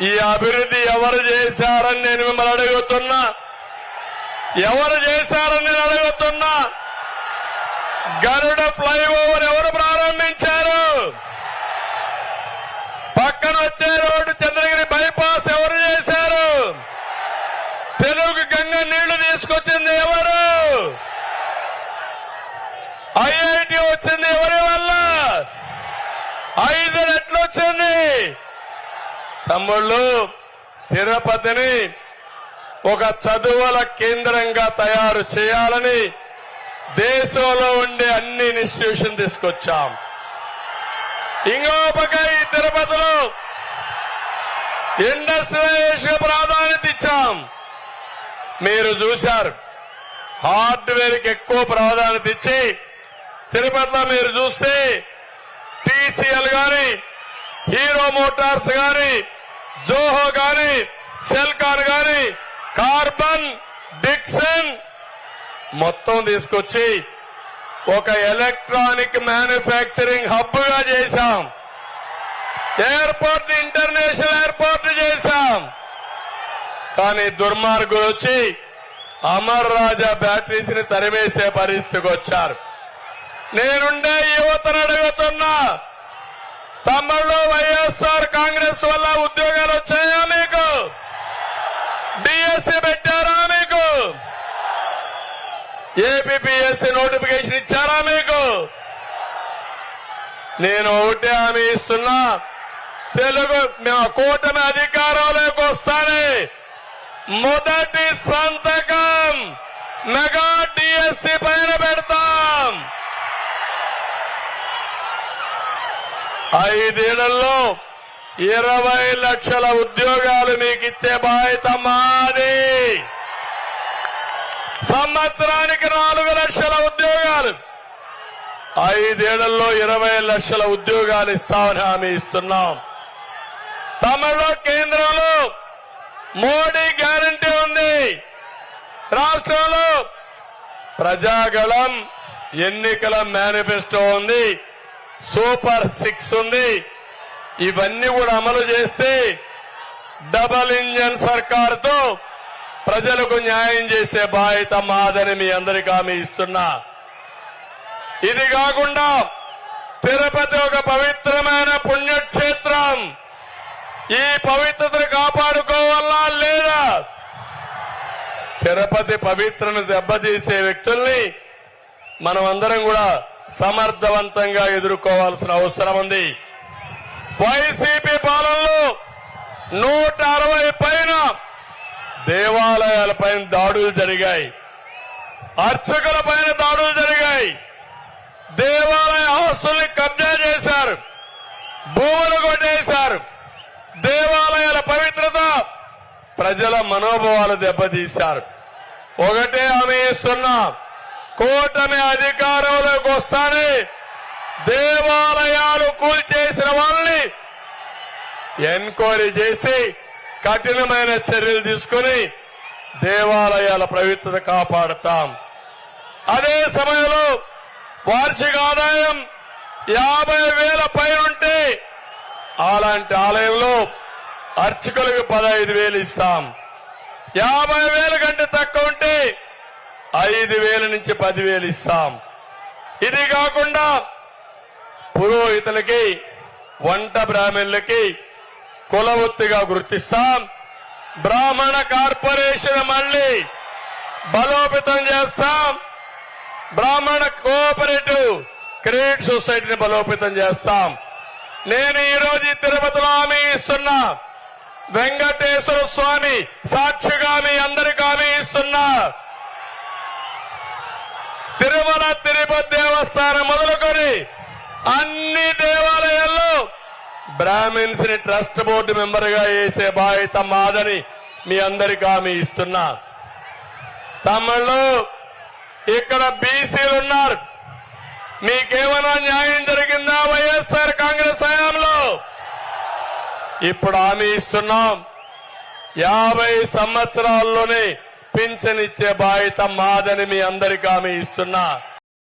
ఈ అభివృద్ధి ఎవరు చేశారని నేను మిమ్మల్ని అడుగుతున్నా. ఎవరు చేశారని నేను అడుగుతున్నా. గరుడ ఫ్లైఓవర్ ఎవరు ప్రారంభించారు? పక్కన వచ్చే రోడ్డు చంద్రగిరి బైపాస్ ఎవరు చేశారు? తెలుగు గంగ నీళ్లు తీసుకొచ్చింది ఎవరు? ఐఐటి వచ్చింది ఎవరి వల్ల? 5 రెట్లు వచ్చింది. తమ్ముళ్ళు, తిరుపతిని ఒక చదువుల కేంద్రంగా తయారు చేయాలని దేశంలో ఉండే అన్ని ఇన్స్టిట్యూషన్ తీసుకొచ్చాం. ఇంకో పక్క ఈ తిరుపతిలో ఇండస్ట్రియలైజేషన్ ప్రాధాన్యత ఇచ్చాం. మీరు చూశారు, హార్డ్వేర్ కి ఎక్కువ ప్రాధాన్యత ఇచ్చి తిరుపతిలో మీరు చూస్తే టీసీఎల్ గాని, హీరో మోటార్స్ గాని, జోహో గాని, సెల్కాన్ గాని, కార్బన్, డిక్సన్ మొత్తం తీసుకొచ్చి ఒక ఎలక్ట్రానిక్ మ్యానుఫ్యాక్చరింగ్ హబ్ గా చేశాం. ఎయిర్పోర్ట్ ఇంటర్నేషనల్ ఎయిర్పోర్ట్ చేశాం. కానీ దుర్మార్గులు వచ్చి అమర్ రాజా బ్యాటరీస్ ని తరిమేసే పరిస్థితికి వచ్చారు. నేనుండే యువతను అడుగుతున్నా, తమ్ముళ్ళు, వైఎస్ఆర్ కాంగ్రెస్ వల్ల ఉద్యోగాలు వచ్చాయా మీకు? డిఎస్సీ పెట్టారా మీకు? ఏపీపీఎస్సీ నోటిఫికేషన్ ఇచ్చారా మీకు? నేను ఒకటే హామీ ఇస్తున్నా, తెలుగు కూటమి అధికారంలోకి వస్తానే మొదటి సంతకం మెగా డిఎస్సీ పైన పెడతాం. 5 ఏళ్లలో 20 లక్షల ఉద్యోగాలు మీకు ఇచ్చే బాధ్యత మాది. సంవత్సరానికి 4 లక్షల ఉద్యోగాలు, 5 ఏళ్లలో 20 లక్షల ఉద్యోగాలు ఇస్తామని హామీ ఇస్తున్నాం. తమిళలో కేంద్రంలో మోడీ గ్యారంటీ ఉంది. రాష్ట్రంలో ప్రజాగళం ఎన్నికల మేనిఫెస్టో ఉంది. సూపర్ 6 ఉంది. ఇవన్నీ కూడా అమలు చేస్తే డబల్ ఇంజన్ సర్కారుతో ప్రజలకు న్యాయం చేసే బాధ్యత మాదని మీ అందరికీ హామీ ఇస్తున్నా. ఇది కాకుండా తిరుపతి ఒక పవిత్రమైన పుణ్యక్షేత్రం. ఈ పవిత్రతను కాపాడుకోవాలా లేదా? తిరుపతి పవిత్రను దెబ్బతీసే వ్యక్తుల్ని మనం అందరం కూడా సమర్థవంతంగా ఎదుర్కోవాల్సిన అవసరం ఉంది. వైసీపీ పాలనలో 160 పైన దేవాలయాలపైన దాడులు జరిగాయి. అర్చకుల పైన దాడులు జరిగాయి. దేవాలయ ఆస్తుల్ని కబ్జా చేశారు. భూములు కొట్టేశారు. దేవాలయాల పవిత్రత, ప్రజల మనోభావాలు దెబ్బతీశారు. ఒకటే హామీ ఇస్తున్నా, కూటమి అధికారంలోకి వస్తానే దేవాలయాలు కూల్చేసిన వాళ్ళని ఎంక్వైరీ చేసి కఠినమైన చర్యలు తీసుకుని దేవాలయాల పవిత్రత కాపాడుతాం. అదే సమయంలో వార్షిక ఆదాయం 50,000 పైనుంటే అలాంటి ఆలయంలో అర్చకులకు 15,000 ఇస్తాం. 50,000 కంటే తక్కువ ఉంటే 5,000 నుంచి 10,000 ఇస్తాం. ఇది కాకుండా పురోహితులకి, వంట బ్రాహ్మణులకి కులవృత్తిగా గుర్తిస్తాం. బ్రాహ్మణ కార్పొరేషన్ మళ్లీ బలోపేతం చేస్తాం. బ్రాహ్మణ కోఆపరేటివ్ క్రెడిట్ సొసైటీని బలోపేతం చేస్తాం. నేను ఈ రోజు తిరుపతిలో హామీ ఇస్తున్నా, వెంకటేశ్వర స్వామి సాక్షిగా మీ అందరికీ హామీ ఇస్తున్నా, తిరుమల తిరుపతి దేవస్థానం మొదలుకొని అన్ని దేవాలయాల్లో బ్రాహ్మిన్స్ ని ట్రస్ట్ బోర్డు మెంబర్ గా వేసే బాధ్యత మాదని మీ అందరికీ హామీ ఇస్తున్నా. తమిళలో ఇక్కడ బీసీలు ఉన్నారు. మీకేమైనా న్యాయం జరిగిందా వైఎస్ఆర్ కాంగ్రెస్ హయాంలో? ఇప్పుడు హామీ ఇస్తున్నాం, 50 సంవత్సరాల్లోనే పింఛన్ ఇచ్చే బాధ్యత మాదని మీ అందరికీ హామీ ఇస్తున్నా.